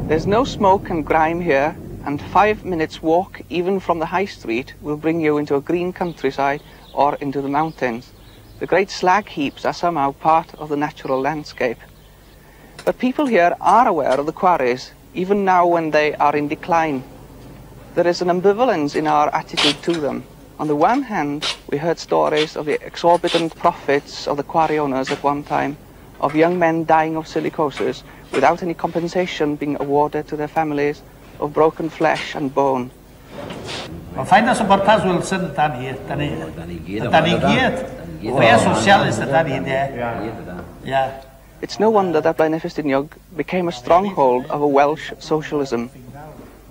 There's no smoke and grime here, and 5 minutes walk, even from the high street, will bring you into a green countryside or into the mountains. The great slag heaps are somehow part of the natural landscape. But people here are aware of the quarries, even now when they are in decline. There is an ambivalence in our attitude to them. On the one hand, we heard stories of the exorbitant profits of the quarry owners at one time, of young men dying of silicosis without any compensation being awarded to their families, of broken flesh and bone. Mae'n ffain as o Bortas Wilson yda ni, yda ni gyd. Fe socialist yda ni, de. It's no wonder that Blaenefestiniog became a stronghold of a Welsh socialism.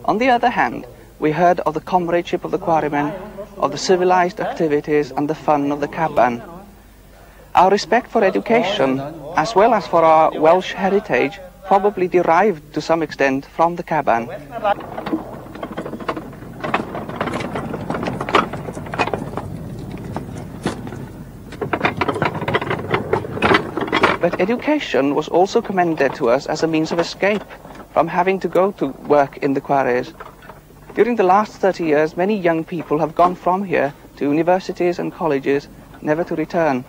On the other hand, we heard of the comradeship of the quarrymen, of the civilized activities and the fun of the Caban. Our respect for education, as well as for our Welsh heritage, probably derived to some extent from the Caban. But education was also commended to us as a means of escape from having to go to work in the quarries. During the last 30 years, many young people have gone from here to universities and colleges, never to return.